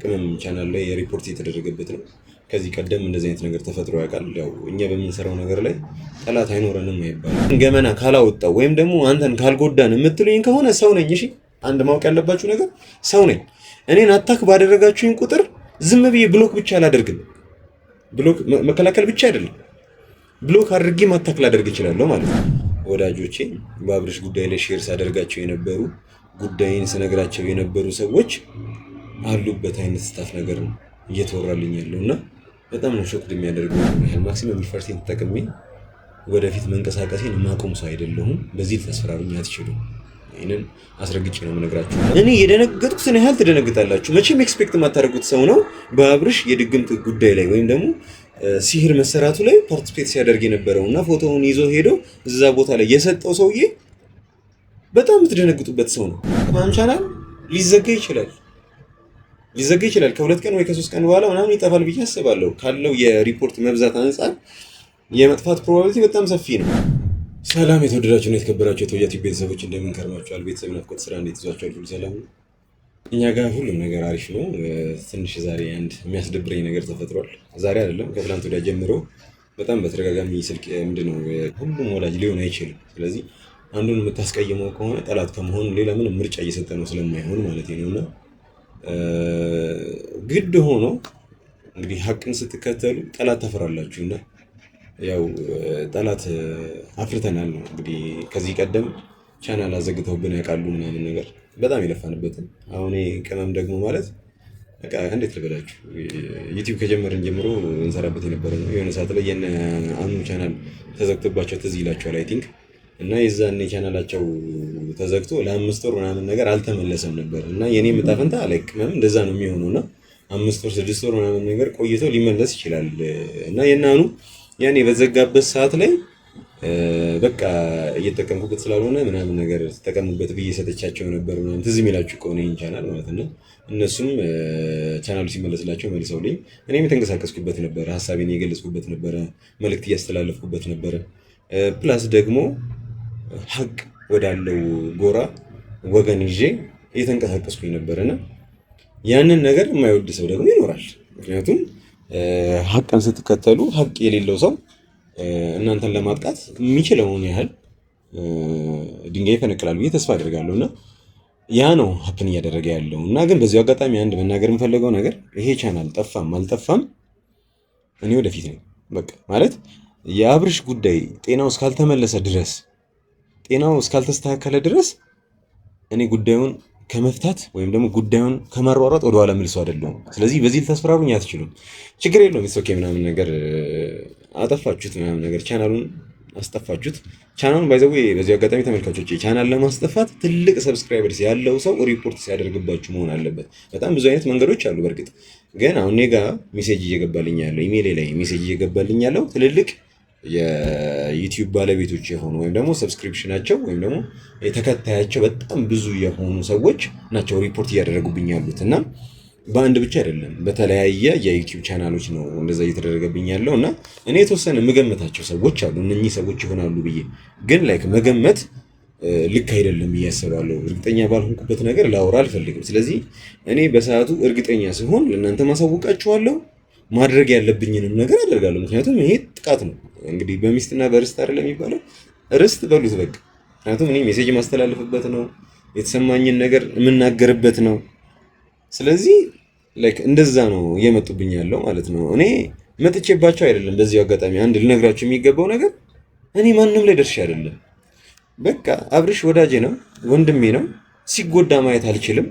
ቅመም ቻናል ላይ ሪፖርት የተደረገበት ነው። ከዚህ ቀደም እንደዚህ አይነት ነገር ተፈጥሮ ያውቃል። ያው እኛ በምንሰራው ነገር ላይ ጠላት አይኖረንም አይባልም። ገመና ካላወጣው ወይም ደግሞ አንተን ካልጎዳን የምትሉኝ ከሆነ ሰው ነኝ። እሺ አንድ ማወቅ ያለባችሁ ነገር ሰው ነኝ። እኔን አታክ ባደረጋችሁኝ ቁጥር ዝም ብዬ ብሎክ ብቻ አላደርግም። ብሎክ መከላከል ብቻ አይደለም፣ ብሎክ አድርጌ ማታክ ላደርግ እችላለሁ ማለት ነው። ወዳጆቼ በአብርሽ ጉዳይ ላይ ሼር ሳደርጋቸው የነበሩ ጉዳይን ስነግራቸው የነበሩ ሰዎች አሉበት አይነት ስታፍ ነገር ነው እየተወራልኝ ያለው እና በጣም ነው ሾክ የሚያደርገው። ማክሲመም ኢፈርቴን ተጠቅሜ ወደፊት መንቀሳቀሴን ማቆም ሰው አይደለሁም። በዚህ ልታስፈራሩኝ አትችሉም። ይሄንን አስረግጬ ነው የምነግራችሁ። እኔ የደነገጥኩትን ያህል ትደነግጣላችሁ። መቼም ኤክስፔክት የማታደርጉት ሰው ነው በአብርሽ የድግምት ጉዳይ ላይ ወይም ደግሞ ሲህር መሰራቱ ላይ ፓርቲሲፔት ሲያደርግ የነበረው እና ፎቶውን ይዞ ሄዶ እዛ ቦታ ላይ የሰጠው ሰውዬ በጣም የምትደነግጡበት ሰው ነው። ቅመም ቻናል ሊዘጋ ይችላል ከሁለት ቀን ወይ ከሶስት ቀን በኋላ ምናምን ይጠፋል ብዬ አስባለሁ። ካለው የሪፖርት መብዛት አንጻር የመጥፋት ፕሮባቢሊቲ በጣም ሰፊ ነው። ሰላም የተወደዳችሁ እና የተከበራችሁ የተወያቲ ቤተሰቦች እንደምን ከርማችኋል? ቤተሰብ ናፍቆት ስራ እንዴት ይዟችኋል? ሁሉ ሰላም ነው? እኛ ጋር ሁሉም ነገር አሪፍ ነው። ትንሽ ዛሬ አንድ የሚያስደብረኝ ነገር ተፈጥሯል። ዛሬ አይደለም ከትላንት ወዲያ ጀምሮ በጣም በተደጋጋሚ ስልክ ምንድነው ሁሉም ወላጅ ሊሆን አይችልም። ስለዚህ አንዱን የምታስቀይመው ከሆነ ጠላት ከመሆን ሌላ ምንም ምርጫ እየሰጠ ነው ስለማይሆን ማለት ነውና ግድ ሆኖ እንግዲህ ሀቅን ስትከተሉ ጠላት ታፈራላችሁና ያው ጠላት አፍርተናል ነው እንግዲህ። ከዚህ ቀደም ቻናል አዘግተውብን ያውቃሉ ምናምን ነገር በጣም የለፋንበትን። አሁን ቅመም ደግሞ ማለት በቃ እንዴት ልበላችሁ ዩቲዩብ ከጀመርን ጀምሮ እንሰራበት የነበረ ነው። የሆነ ሰዓት ላይ የነ አኑ ቻናል ተዘግቶባቸው ትዝ ይላችኋል አይ ቲንክ። እና የዛኔ ቻናላቸው ተዘግቶ ለ5 ወር ምናምን ነገር አልተመለሰም ነበር እና የኔ ምጣፈንታ ላይ ቅመም እንደዛ ነው የሚሆነውና 5 ወር 6 ወር ምናምን ነገር ቆይቶ ሊመለስ ይችላል። እና የናኑ ያኔ በዘጋበት ሰዓት ላይ በቃ እየተጠቀምኩበት ስላልሆነ ምናምን ነገር ተጠቀሙበት ብዬ ሰጥቻቸው ነበር ምናምን ትዝ የሚላችሁ ከሆነ ይሄን ቻናል ማለት ነው። እነሱም ቻናሉ ሲመለስላቸው መልሰውልኝ እኔም የተንቀሳቀስኩበት ነበር፣ ሀሳቤን የገለጽኩበት ነበር፣ መልእክት እያስተላለፍኩበት ነበር። ፕላስ ደግሞ ሀቅ ወዳለው ጎራ ወገን ይዤ እየተንቀሳቀስኩኝ ነበርና ያንን ነገር የማይወድ ሰው ደግሞ ይኖራል። ምክንያቱም ሀቅን ስትከተሉ ሀቅ የሌለው ሰው እናንተን ለማጥቃት የሚችለውን ያህል ድንጋይ ይፈነቅላል ብዬ ተስፋ አደርጋለሁ እና ያ ነው ሀፕን እያደረገ ያለው። እና ግን በዚሁ አጋጣሚ አንድ መናገር የምፈልገው ነገር ይሄ ቻናል ጠፋም አልጠፋም እኔ ወደፊት ነኝ። በቃ ማለት የአብርሽ ጉዳይ ጤናው እስካልተመለሰ ድረስ ጤናው እስካልተስተካከለ ድረስ እኔ ጉዳዩን ከመፍታት ወይም ደግሞ ጉዳዩን ከመሯሯጥ ወደኋላ መልሶ አይደለም። ስለዚህ በዚህ ልታስፈራሩኝ አትችሉም። ችግር የለውም ኦኬ ምናምን ነገር አጠፋችሁት ምናምን ነገር ቻናሉን አስጠፋችሁት። ቻናሉን ባይዘው በዚህ አጋጣሚ ተመልካቾች ቻናል ለማስጠፋት ትልቅ ሰብስክራይበርስ ያለው ሰው ሪፖርት ሲያደርግባችሁ መሆን አለበት። በጣም ብዙ አይነት መንገዶች አሉ። በእርግጥ ግን አሁን እኔ ጋር ሜሴጅ እየገባልኝ ያለው ኢሜይሌ ላይ ሜሴጅ እየገባልኝ ያለው ትልልቅ የዩቲዩብ ባለቤቶች የሆኑ ወይም ደግሞ ሰብስክሪፕሽናቸው ወይም ደግሞ የተከታያቸው በጣም ብዙ የሆኑ ሰዎች ናቸው ሪፖርት እያደረጉብኝ ያሉት እና በአንድ ብቻ አይደለም በተለያየ የዩቲዩብ ቻናሎች ነው እንደዛ እየተደረገብኝ ያለው እና እኔ የተወሰነ መገመታቸው ሰዎች አሉ እነኚህ ሰዎች ይሆናሉ ብዬ ግን ላይክ መገመት ልክ አይደለም ብዬ አስባለሁ። እርግጠኛ ባልሆንኩበት ነገር ላወራ አልፈልግም። ስለዚህ እኔ በሰዓቱ እርግጠኛ ሲሆን ለእናንተ ማሳወቃችኋለሁ። ማድረግ ያለብኝንም ነገር አደርጋለሁ። ምክንያቱም ይሄ ጥቃት ነው። እንግዲህ በሚስትና በርስት አይደለም የሚባለው፣ ርስት በሉት በቃ። ምክንያቱም እኔ ሜሴጅ ማስተላለፍበት ነው፣ የተሰማኝን ነገር የምናገርበት ነው። ስለዚህ ላይክ እንደዛ ነው እየመጡብኝ ያለው ማለት ነው። እኔ መጥቼባቸው አይደለም። በዚህ አጋጣሚ አንድ ልነግራችሁ የሚገባው ነገር እኔ ማንም ላይ ደርሼ አይደለም። በቃ አብርሽ ወዳጄ ነው፣ ወንድሜ ነው። ሲጎዳ ማየት አልችልም።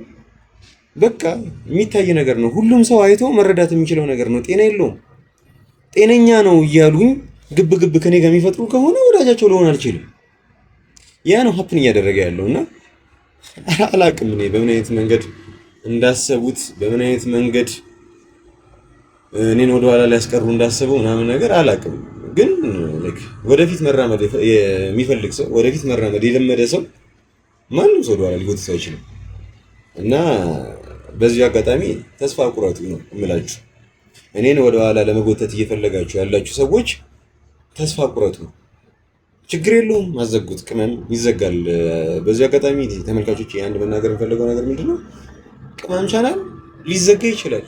በቃ የሚታይ ነገር ነው። ሁሉም ሰው አይቶ መረዳት የሚችለው ነገር ነው። ጤና የለውም ጤነኛ ነው እያሉኝ ግብ ግብ ከኔ ጋር የሚፈጥሩ ከሆነ ወዳጃቸው ልሆን አልችልም። ያ ነው ሀፕን እያደረገ ያለውና አላቅም እኔ በምን አይነት መንገድ እንዳሰቡት በምን አይነት መንገድ እኔን ወደኋላ ሊያስቀሩ እንዳሰበው ምናምን ነገር አላቅም። ግን ወደፊት መራመድ የሚፈልግ ሰው ወደፊት መራመድ የለመደ ሰው ማንም ሰው ወደኋላ ሊጎትተው አይችልም እና በዚህ አጋጣሚ ተስፋ ቁረጡ ነው እምላችሁ። እኔን ወደኋላ ለመጎተት እየፈለጋችሁ ያላችሁ ሰዎች ተስፋ ቁረጡ። ችግር የለውም ማዘጉት፣ ቅመም ይዘጋል። በዚህ አጋጣሚ ተመልካቾች አንድ መናገር የምፈልገው ነገር ምንድነው ቅመም ቻናል ሊዘጋ ይችላል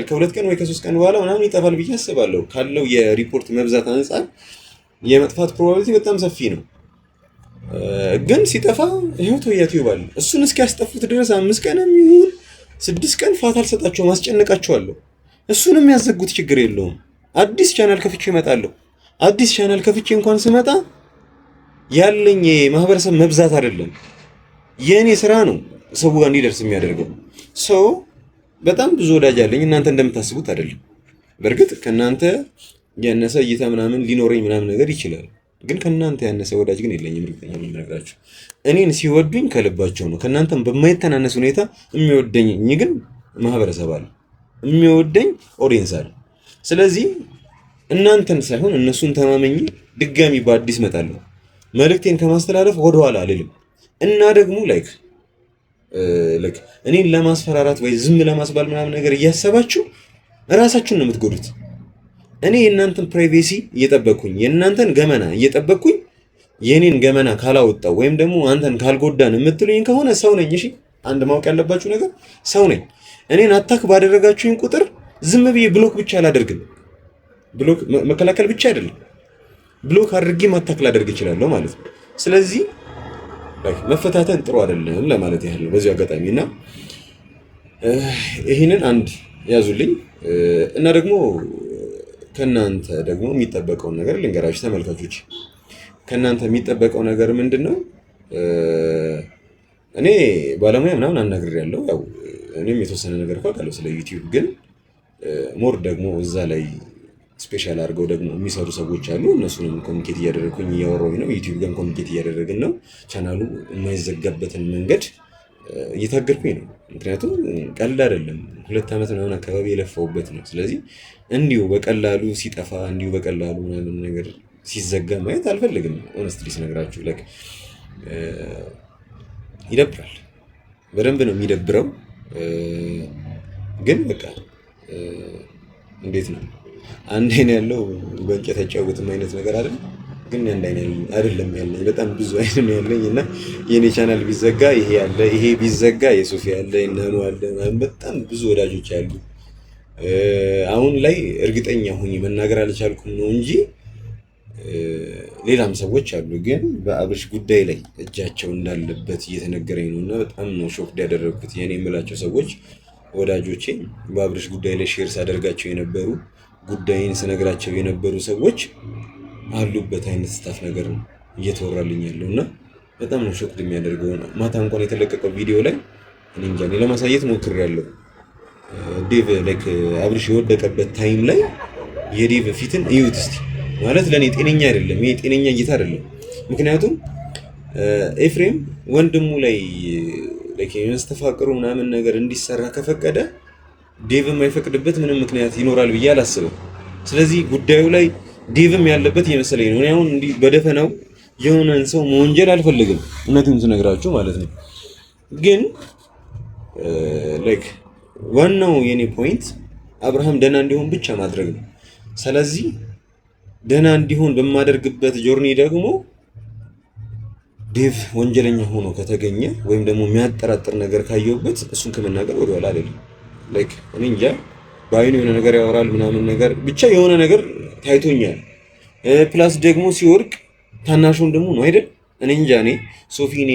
ከ2 ቀን ወይ ከ3 ቀን በኋላ ምናምን ይጠፋል ብዬ አስባለሁ። ካለው የሪፖርት መብዛት አንጻር የመጥፋት ፕሮባቢሊቲ በጣም ሰፊ ነው። ግን ሲጠፋ ይኸው ዩቲዩብ አለ። እሱን እስኪያስጠፉት ድረስ 5 ቀንም ይሁን 6 ቀን ፋታ አልሰጣቸውም፣ አስጨንቃቸዋለሁ። እሱንም ያዘጉት ችግር የለውም። አዲስ ቻናል ከፍቼ እመጣለሁ። አዲስ ቻናል ከፍቼ እንኳን ስመጣ ያለኝ የማህበረሰብ መብዛት አይደለም የእኔ ስራ ነው ሰው ጋር እንዲደርስ የሚያደርገው። ሰው በጣም ብዙ ወዳጅ አለኝ፣ እናንተ እንደምታስቡት አይደለም። በእርግጥ ከእናንተ ያነሰ እይታ ምናምን ሊኖረኝ ምናምን ነገር ይችላል፣ ግን ከእናንተ ያነሰ ወዳጅ ግን የለኝም። እርግጠኛ ነኝ የምነግራችሁ። እኔን ሲወዱኝ ከልባቸው ነው። ከእናንተም በማይተናነስ ሁኔታ የሚወደኝ ግን ማህበረሰብ አለ፣ የሚወደኝ ኦዲየንስ አለ። ስለዚህ እናንተን ሳይሆን እነሱን ተማመኝ ድጋሚ በአዲስ እመጣለሁ። መልእክቴን ከማስተላለፍ ወደኋላ አልልም። እና ደግሞ ላይክ እኔን ለማስፈራራት ወይ ዝም ለማስባል ምናምን ነገር እያሰባችሁ እራሳችሁን ነው የምትጎዱት። እኔ የእናንተን ፕራይቬሲ እየጠበቅኩኝ የእናንተን ገመና እየጠበቅኩኝ የኔን ገመና ካላወጣው ወይም ደግሞ አንተን ካልጎዳን የምትሉኝ ከሆነ ሰው ነኝ። እሺ አንድ ማወቅ ያለባችሁ ነገር ሰው ነኝ። እኔን አታክ ባደረጋችሁኝ ቁጥር ዝም ብዬ ብሎክ ብቻ አላደርግም። ብሎክ መከላከል ብቻ አይደለም፣ ብሎክ አድርጌ አታክ ላደርግ እችላለሁ ማለት ነው። ስለዚህ መፈታተን ጥሩ አይደለም ለማለት ያህል ነው በዚህ አጋጣሚ። እና ይህንን አንድ ያዙልኝ። እና ደግሞ ከናንተ ደግሞ የሚጠበቀውን ነገር ልንገራችሁ ተመልካቾች። ከናንተ የሚጠበቀው ነገር ምንድነው? እኔ ባለሙያ ምናምን አናግሬያለሁ። ያው እኔም የተወሰነ ነገር አውቃለሁ ስለ ዩቲዩብ። ግን ሞር ደግሞ እዛ ላይ ስፔሻል አድርገው ደግሞ የሚሰሩ ሰዎች አሉ። እነሱንም ኮሚኒኬት እያደረግኩኝ እያወራሁኝ ነው። ዩቲዩብ ጋር ኮሚኒኬት እያደረግን ነው። ቻናሉ የማይዘጋበትን መንገድ እየታገርኩኝ ነው። ምክንያቱም ቀልድ አይደለም። 2 ዓመት ምናምን አካባቢ የለፋውበት ነው። ስለዚህ እንዲሁ በቀላሉ ሲጠፋ እንዲሁ በቀላሉ ምናምን ነገር ሲዘጋ ማየት አልፈልግም። ኦነስትሊ ስነግራችሁ ይደብራል። በደንብ ነው የሚደብረው። ግን በቃ እንዴት ነው አንድ አይን ያለው በእንጨት አይጫወትም አይነት ነገር አይደል? ግን አንድ አይን አይደለም ያለኝ፣ በጣም ብዙ አይን ነው ያለኝ። እና የኔ ቻናል ቢዘጋ ይሄ ያለ፣ ይሄ ቢዘጋ የሶፊ ያለ፣ የናኑ አለ፣ በጣም ብዙ ወዳጆች አሉ። አሁን ላይ እርግጠኛ ሆኜ መናገር አልቻልኩም ነው እንጂ ሌላም ሰዎች አሉ። ግን በአብርሽ ጉዳይ ላይ እጃቸው እንዳለበት እየተነገረኝ ነው። እና በጣም ነው ሾክ ያደረኩት። የኔ የምላቸው ሰዎች ወዳጆቼ በአብርሽ ጉዳይ ላይ ሼር ሳደርጋቸው የነበሩ ጉዳይን ስነግራቸው የነበሩ ሰዎች አሉበት አይነት ስታፍ ነገር ነው እየተወራልኝ ያለው። እና በጣም ነው ሾክ የሚያደርገው። ማታ እንኳን የተለቀቀው ቪዲዮ ላይ እኔ እንጃ ለማሳየት ሞክሬያለሁ። ዴቭ ላይክ አብርሽ የወደቀበት ታይም ላይ የዴቭ ፊትን እዩት እስቲ። ማለት ለኔ ጤነኛ አይደለም፣ ይሄ ጤነኛ እይታ አይደለም። ምክንያቱም ኤፍሬም ወንድሙ ላይ ላይክ የሚያስተፋቅሩ ምናምን ነገር እንዲሰራ ከፈቀደ ዴቭ የማይፈቅድበት ምንም ምክንያት ይኖራል ብዬ አላስብም። ስለዚህ ጉዳዩ ላይ ዴቭም ያለበት እየመሰለኝ ነው። እኔ አሁን እንዲህ በደፈናው የሆነን ሰው መወንጀል አልፈልግም፣ እውነቱን ስነግራችሁ ማለት ነው። ግን ላይክ ዋናው የኔ ፖይንት አብርሃም ደህና እንዲሆን ብቻ ማድረግ ነው። ስለዚህ ደህና እንዲሆን በማደርግበት ጆርኒ ደግሞ ዴቭ ወንጀለኛ ሆኖ ከተገኘ ወይም ደግሞ የሚያጠራጥር ነገር ካየሁበት እሱን ከመናገር ወደኋላ አይደለም። ላይክ እኔ እንጃ በአይኑ የሆነ ነገር ያወራል ምናምን ነገር ብቻ የሆነ ነገር ታይቶኛል። ፕላስ ደግሞ ሲወርቅ ታናሹን ደግሞ ነው አይደል? እኔ እንጃ እኔ ሶፊኔ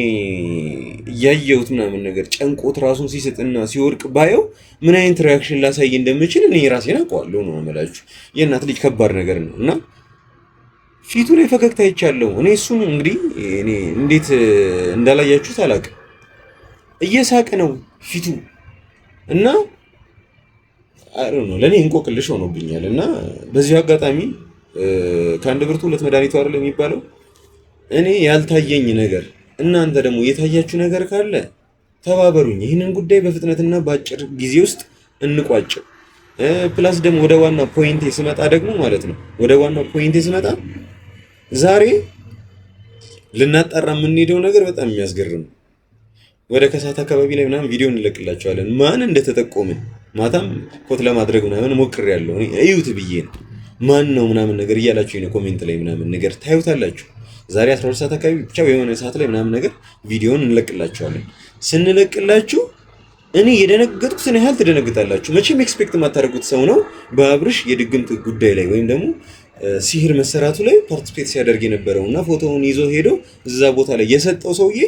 እያየሁት ምናምን ነገር ጨንቆት ራሱን ሲሰጥና ሲወርቅ ባየው ምን አይነት ሪያክሽን ላሳይ እንደምችል እኔ ራሴን አውቀዋለሁ ነው የምላችሁ። የእናት ልጅ ከባድ ነገር ነው እና ፊቱ ላይ ፈገግታ አይቻለሁ። እኔ እሱን እንግዲህ እኔ እንዴት እንዳላያችሁት አላውቅም። እየሳቀ ነው ፊቱ እና ነው ለኔ እንቆቅልሽ ሆኖብኛል። እና በዚህ አጋጣሚ ከአንድ ብርቱ 2 መድኃኒቱ አይደል የሚባለው። እኔ ያልታየኝ ነገር እናንተ ደግሞ የታያችሁ ነገር ካለ ተባበሩኝ። ይህንን ጉዳይ በፍጥነትና በአጭር ጊዜ ውስጥ እንቋጨው። ፕላስ ደግሞ ወደ ዋና ፖይንቴ ስመጣ ደግሞ ማለት ነው ወደ ዋና ፖይንቴ ስመጣ ዛሬ ልናጣራ የምንሄደው ነገር በጣም የሚያስገርም ነው። ወደ ከሰዓት አካባቢ ላይ ምናምን ቪዲዮ እንለቅላችኋለን ማን እንደተጠቆምን። ማታም ኮት ለማድረግ ምናምን ሞክሬያለሁ እኔ እዩት ብዬ ነው። ማን ነው ምናምን ነገር እያላችሁ ነው ኮሜንት ላይ ምናምን ነገር ታዩታላችሁ። ዛሬ 12 ሰዓት አካባቢ ብቻ የሆነ ሰዓት ላይ ምናምን ነገር ቪዲዮን እንለቅላችኋለን። ስንለቅላችሁ እኔ የደነገጥኩትን ያህል ትደነግጣላችሁ። መቼም ኤክስፔክት የማታደርጉት ሰው ነው በአብርሽ የድግምት ጉዳይ ላይ ወይም ደግሞ ሲህር መሰራቱ ላይ ፓርቲስፔት ሲያደርግ የነበረው እና ፎቶውን ይዞ ሄዶ እዛ ቦታ ላይ የሰጠው ሰውዬ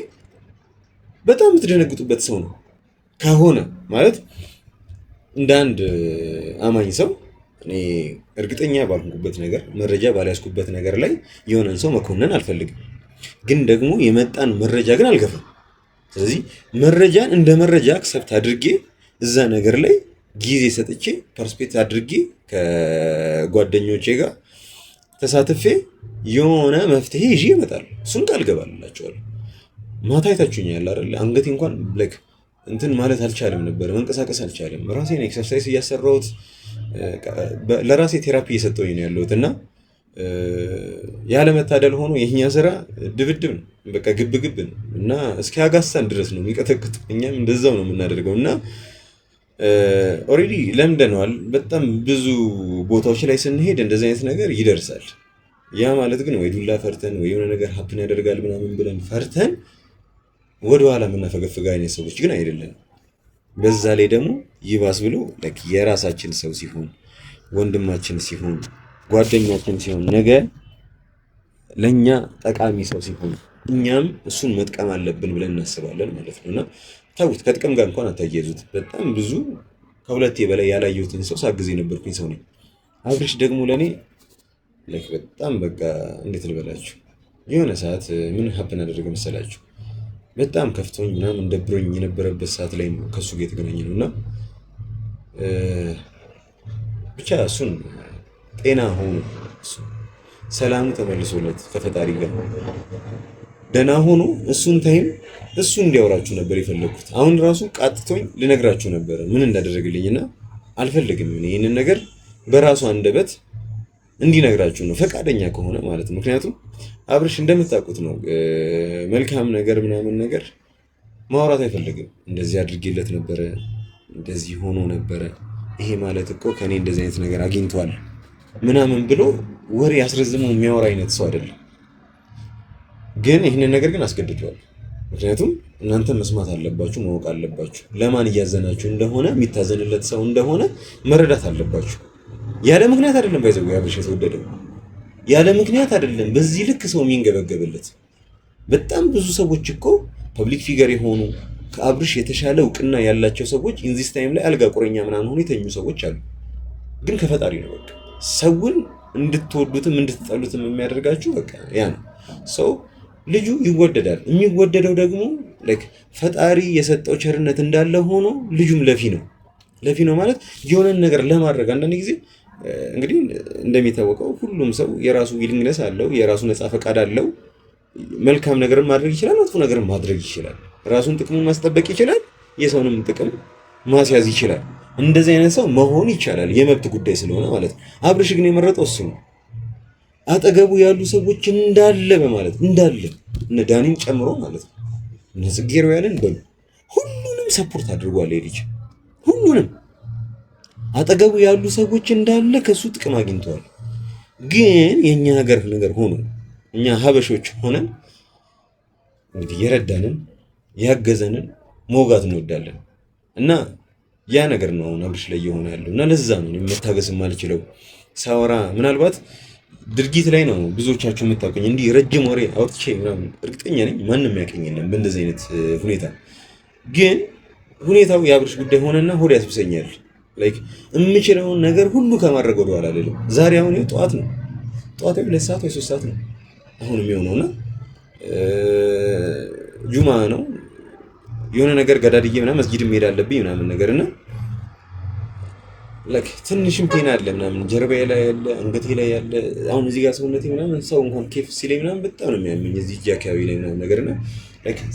በጣም የምትደነግጡበት ሰው ነው ከሆነ ማለት እንደ አንድ አማኝ ሰው እኔ እርግጠኛ ባልሆንኩበት ነገር መረጃ ባልያዝኩበት ነገር ላይ የሆነን ሰው መኮነን አልፈልግም። ግን ደግሞ የመጣን መረጃ ግን አልገፋም። ስለዚህ መረጃን እንደ መረጃ አክሰፕት አድርጌ እዛ ነገር ላይ ጊዜ ሰጥቼ ፐርስፔክት አድርጌ ከጓደኞቼ ጋር ተሳትፌ የሆነ መፍትሄ ይዤ እመጣለሁ። እሱን ቃል ገባላችኋለሁ። ማታ አይታችሁኛል አይደል? አንገቴ እንኳን ላይክ እንትን ማለት አልቻለም ነበር፣ መንቀሳቀስ አልቻለም። ራሴን ኤክሰርሳይዝ እያሰራሁት ለራሴ ቴራፒ እየሰጠሁኝ ነው ያለሁት እና ያለመታደል ሆኖ የኛ ስራ ድብድብ ነው፣ በቃ ግብ ግብ ነው እና እስኪ አጋሳን ድረስ ነው የሚቀጠቅጥ። እኛም እንደዛው ነው የምናደርገው እና ኦልሬዲ ለምደነዋል። በጣም ብዙ ቦታዎች ላይ ስንሄድ እንደዚህ አይነት ነገር ይደርሳል። ያ ማለት ግን ወይ ዱላ ፈርተን ወይ የሆነ ነገር ሀፕን ያደርጋል ምናምን ብለን ፈርተን ወደኋላ የምናፈገፍግ አይነት ሰዎች ግን አይደለም። በዛ ላይ ደግሞ ይባስ ብሎ የራሳችን ሰው ሲሆን፣ ወንድማችን ሲሆን፣ ጓደኛችን ሲሆን፣ ነገ ለእኛ ጠቃሚ ሰው ሲሆን እኛም እሱን መጥቀም አለብን ብለን እናስባለን ማለት ነው። እና ታውት ከጥቅም ጋር እንኳን አታያይዙት። በጣም ብዙ ከሁለቴ በላይ ያላየሁትን ሰው ሳግዝ የነበርኩኝ ሰው ነኝ። አብርሽ ደግሞ ለእኔ በጣም በቃ እንዴት ልበላችሁ፣ የሆነ ሰዓት ምን ሀፕን አደረገ መሰላችሁ? በጣም ከፍቶኝ ምናምን ደብሮኝ የነበረበት ሰዓት ላይ ነው ከእሱ ጋር የተገናኘ ነው እና ብቻ እሱን ጤና ሆኖ ሰላሙ ተመልሶለት ከፈጣሪ ጋር ደህና ሆኖ እሱን ታይም እሱ እንዲያወራችሁ ነበር የፈለግኩት። አሁን ራሱ ቃጥቶኝ ልነግራችሁ ነበረ ምን እንዳደረግልኝና አልፈልግም ይህንን ነገር በራሱ አንደበት እንዲነግራችሁ ነው ፈቃደኛ ከሆነ ማለት ነው። ምክንያቱም አብርሽ እንደምታውቁት ነው መልካም ነገር ምናምን ነገር ማውራት አይፈልግም። እንደዚህ አድርጌለት ነበረ፣ እንደዚህ ሆኖ ነበረ፣ ይሄ ማለት እኮ ከኔ እንደዚህ አይነት ነገር አግኝቷል ምናምን ብሎ ወሬ ያስረዝመው የሚያወራ አይነት ሰው አይደለም። ግን ይህንን ነገር ግን አስገድዷል። ምክንያቱም እናንተ መስማት አለባችሁ፣ ማወቅ አለባችሁ። ለማን እያዘናችሁ እንደሆነ የሚታዘንለት ሰው እንደሆነ መረዳት አለባችሁ። ያለ ምክንያት አይደለም ባይዘው አብርሽ የተወደደው፣ ያለ ምክንያት አይደለም በዚህ ልክ ሰው የሚንገበገብለት። በጣም ብዙ ሰዎች እኮ ፐብሊክ ፊገር የሆኑ ከአብርሽ የተሻለ እውቅና ያላቸው ሰዎች ኢንዚስ ታይም ላይ አልጋ ቁረኛ ምናምን ሆኖ የተኙ ሰዎች አሉ። ግን ከፈጣሪ ነው በቃ ሰውን እንድትወዱትም እንድትጠሉትም የሚያደርጋችሁ በቃ ያ ነው። ሰው ልጁ ይወደዳል። የሚወደደው ደግሞ ፈጣሪ የሰጠው ቸርነት እንዳለ ሆኖ ልጁም ለፊ ነው። ለፊ ነው ማለት የሆነን ነገር ለማድረግ አንዳንድ ጊዜ እንግዲህ እንደሚታወቀው ሁሉም ሰው የራሱ ዊሊንግነስ አለው፣ የራሱ ነፃ ፈቃድ አለው። መልካም ነገርን ማድረግ ይችላል፣ መጥፎ ነገርን ማድረግ ይችላል። ራሱን ጥቅሙን ማስጠበቅ ይችላል፣ የሰውንም ጥቅም ማስያዝ ይችላል። እንደዚህ አይነት ሰው መሆን ይቻላል፣ የመብት ጉዳይ ስለሆነ ማለት ነው። አብርሽ ግን የመረጠው እሱ ነው። አጠገቡ ያሉ ሰዎች እንዳለ በማለት እንዳለ እነ ዳኒን ጨምሮ ማለት ነው እነ ጽጌሮ ያለን በሉ ሁሉንም ሰፖርት አድርጓል ልጅ ሁሉንም አጠገቡ ያሉ ሰዎች እንዳለ ከሱ ጥቅም አግኝተዋል። ግን የኛ ሀገር ነገር ሆኖ እኛ ሀበሾች ሆነን እንግዲህ የረዳንን ያገዘንን መውጋት እንወዳለን እና ያ ነገር ነው አብርሽ ላይ የሆነ ያለው እና ለዛ ነው መታገስ የማልችለው። ሳወራ ምናልባት ድርጊት ላይ ነው ብዙዎቻችሁ የምታውቁኝ። እንዲህ ረጅም ወሬ አውጥቼ ምናምን እርግጠኛ ነኝ ማንም ያውቀኝ የለም በእንደዚህ አይነት ሁኔታ። ግን ሁኔታው የአብርሽ ጉዳይ ሆነና ሆድ ያስብሰኛል። የምችለውን ነገር ሁሉ ከማድረግ ወደ ኋላ አይደለም። ዛሬ አሁን ጠዋት ነው 2 ሰዓት ወይ 3 ሰዓት ነው አሁን የሚሆነውና ጁማ ነው የሆነ ነገር ገዳድዬ ምናምን መስጊድ መሄድ አለብኝ ምናምን ነገርና ትንሽም ፔን አለ ምናምን ጀርባዬ ላይ ያለ አንገቴ ላይ ያለ አሁን እዚህ ጋር ሰውነቴ ምናምን ሰው እንኳን ኬፍ ሲለኝ ምናምን በጣም ነው የሚያመኝ እዚህ እጅ አካባቢ ላይ ምናምን ነገርና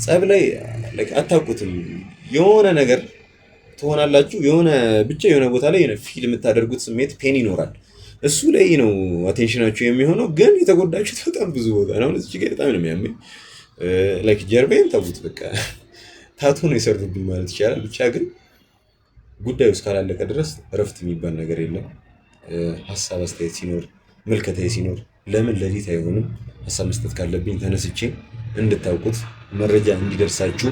ጸብ ላይ አታውቁትም የሆነ ነገር ትሆናላችሁ የሆነ ብቻ የሆነ ቦታ ላይ ፊልም የምታደርጉት ስሜት ፔን ይኖራል። እሱ ላይ ነው አቴንሽናችሁ የሚሆነው። ግን የተጎዳችሁት በጣም ብዙ ቦታ ነው። እዚህ ጋር በጣም ነው የሚያመኝ ጀርባዬን ተውት በቃ ታቱ ነው የሰሩብኝ ማለት ይቻላል። ብቻ ግን ጉዳዩ እስካላለቀ ድረስ እረፍት የሚባል ነገር የለም። ሀሳብ አስተያየት ሲኖር ምልከታዬ ሲኖር ለምን ሌሊት አይሆንም ሀሳብ መስጠት ካለብኝ ተነስቼ እንድታውቁት መረጃ እንዲደርሳችሁ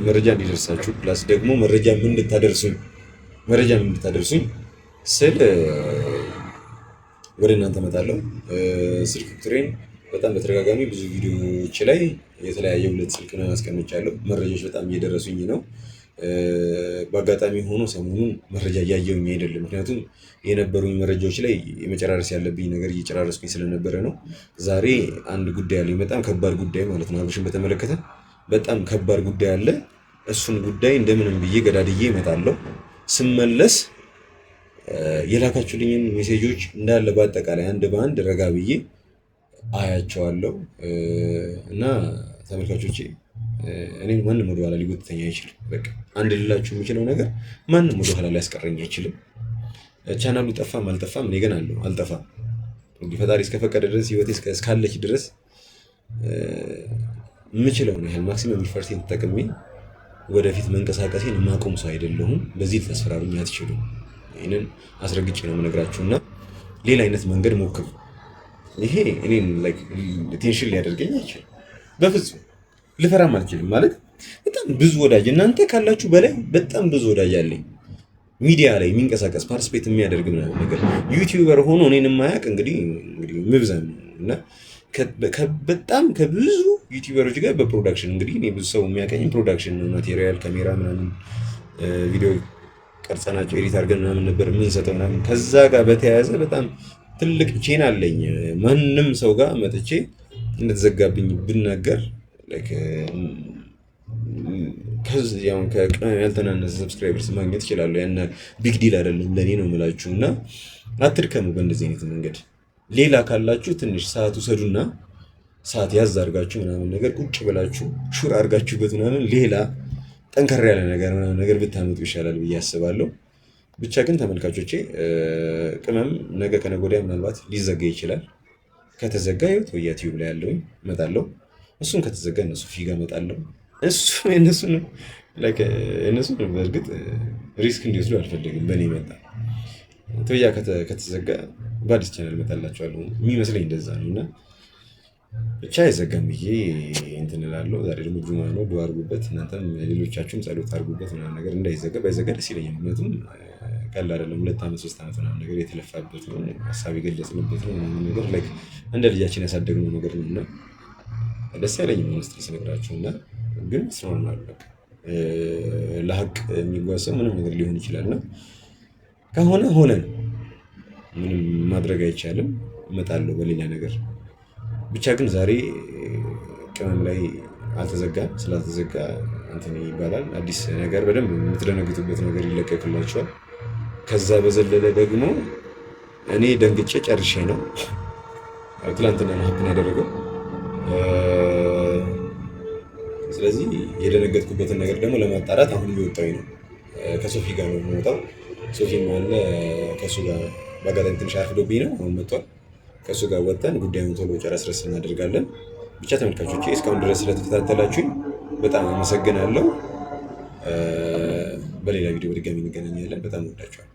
መረጃ እንዲደርሳችሁ ፕላስ ደግሞ መረጃ ምን እንድታደርሱኝ ስል ወደ እናንተ እመጣለሁ። ስልክ ቁጥሬን በጣም በተደጋጋሚ ብዙ ቪዲዮዎች ላይ የተለያየ 2 ስልክ ነው አስቀምጫለሁ። መረጃዎች በጣም እየደረሱኝ ነው። በአጋጣሚ ሆኖ ሰሞኑን መረጃ እያየሁኝ አይደለም። ምክንያቱም የነበሩኝ መረጃዎች ላይ የመጨራረስ ያለብኝ ነገር እየጨራረስኩኝ ስለነበረ ነው። ዛሬ አንድ ጉዳይ አለኝ፣ በጣም ከባድ ጉዳይ ማለት ነው። አብርሽን በተመለከተ በጣም ከባድ ጉዳይ አለ። እሱን ጉዳይ እንደምንም ብዬ ገዳድዬ እመጣለሁ። ስመለስ የላካችሁልኝን ሜሴጆች እንዳለ በአጠቃላይ አንድ በአንድ ረጋ ብዬ አያቸዋለሁ እና ተመልካቾቼ እኔን ማንም ወደኋላ ሊጎትተኝ አይችልም። በቃ አንድ ልላችሁ የምችለው ነገር ማንም ወደኋላ ሊያስቀረኝ አይችልም። ቻናሉ ጠፋም አልጠፋም እኔ ግን አለሁ፣ አልጠፋም። እንግዲህ ፈጣሪ እስከፈቀደ ድረስ ህይወቴ እስካለች ድረስ የምችለውን ያህል ማክሲመም ኢፈርቴን ተጠቅሜ ወደፊት መንቀሳቀሴን የማቆም ሰው አይደለሁም። በዚህ ልታስፈራሩኝ አትችሉም። ይህንን አስረግጬ ነው የምነግራችሁ እና ሌላ አይነት መንገድ ሞክሩ። ይሄ እኔን ቴንሽን ሊያደርገኝ አይችልም። በፍጹም ልፈራም አልችልም። ማለት በጣም ብዙ ወዳጅ እናንተ ካላችሁ በላይ በጣም ብዙ ወዳጅ አለኝ። ሚዲያ ላይ የሚንቀሳቀስ ፓርቲስፔት የሚያደርግ ምናምን ነገር ዩቲዩበር ሆኖ እኔን የማያውቅ እንግዲህ ምብዛም እና በጣም ከብዙ ዩቲዩበሮች ጋር በፕሮዳክሽን እንግዲህ እኔ ብዙ ሰው የሚያቀኝ ፕሮዳክሽን ማቴሪያል ካሜራ ምናምን ቪዲዮ ቀርጸናቸው ኤዲት አድርገን ምናምን ነበር የምንሰጠው ምናምን። ከዛ ጋር በተያያዘ በጣም ትልቅ ቼን አለኝ። ማንም ሰው ጋር መጥቼ እንደተዘጋብኝ ብናገር ከቅመም ያልተናነሰ ሰብስክራይበርስ ማግኘት ይችላሉ። ያን ቢግ ዲል አይደለም ለእኔ ነው የምላችሁ እና አትድከሙ በእንደዚህ አይነት መንገድ። ሌላ ካላችሁ ትንሽ ሰዓት ውሰዱና ሰዓት ያዝ አድርጋችሁ ምናምን ነገር ቁጭ ብላችሁ ሹር አድርጋችሁበት ምናምን ሌላ ጠንከር ያለ ነገር ብታመጡ ይሻላል ብዬ አስባለሁ። ብቻ ግን ተመልካቾቼ ቅመም ነገ ከነገ ወዲያ ምናልባት ሊዘጋ ይችላል። ከተዘጋ ይኸው ዩቲዩብ ላይ ያለውኝ እመጣለሁ። እሱን ከተዘጋ እነሱ ፊጋ እመጣለሁ። እነሱን በእርግጥ ሪስክ እንዲወስዱ አልፈልግም። በእኔ መጣ ቶያ ከተዘጋ በአዲስ ቻናል እመጣላችኋለሁ የሚመስለኝ እንደዛ ነው እና ብቻ አይዘጋም ብዬ እንትን እላለሁ። ዛሬ ደግሞ ጁማ ነው፣ ዱዓ አድርጉበት። እናንተም ሌሎቻችሁም ጸሎት አድርጉበት ምናምን ነገር እንዳይዘጋ። ባይዘጋ ደስ ይለኛል። ምክንያቱም ቀላል አይደለም። 2 ዓመት 3 ዓመት ምናምን ነገር የተለፋበት ነው፣ ሀሳብ የገለጽንበት ነው ምናምን ነገር እንደ ልጃችን ያሳደግነው ነገር ነው እና ደስ ያለኝ ሚኒስትር ስነግራችሁ እና ግን ስራውናል በቃ ለሀቅ የሚጓዝ ሰው ምንም ነገር ሊሆን ይችላል እና ከሆነ ሆነ ምንም ማድረግ አይቻልም። እመጣለሁ በሌላ ነገር። ብቻ ግን ዛሬ ቅመም ላይ አልተዘጋም። ስላልተዘጋ እንትን ይባላል አዲስ ነገር በደንብ የምትደነግጡበት ነገር ይለቀቅላችኋል። ከዛ በዘለለ ደግሞ እኔ ደንግጬ ጨርሼ ነው ትላንትና ነው ሀፕን ያደረገው። ስለዚህ የደነገጥኩበትን ነገር ደግሞ ለማጣራት አሁን እየወጣሁኝ ነው። ከሶፊ ጋር ነው የምወጣው። ሶፊም አለ ከእሱ ጋር በአጋጣሚ ትንሽ አርፍዶብኝ ነው አሁን መጥቷል። ከእሱ ጋር ወጥተን ጉዳዩን ቶሎ ጨረስረስ እናደርጋለን። ብቻ ተመልካቾቼ እስካሁን ድረስ ስለተከታተላችሁኝ በጣም አመሰግናለሁ። በሌላ ቪዲዮ በድጋሚ እንገናኛለን። በጣም ወዳችኋል።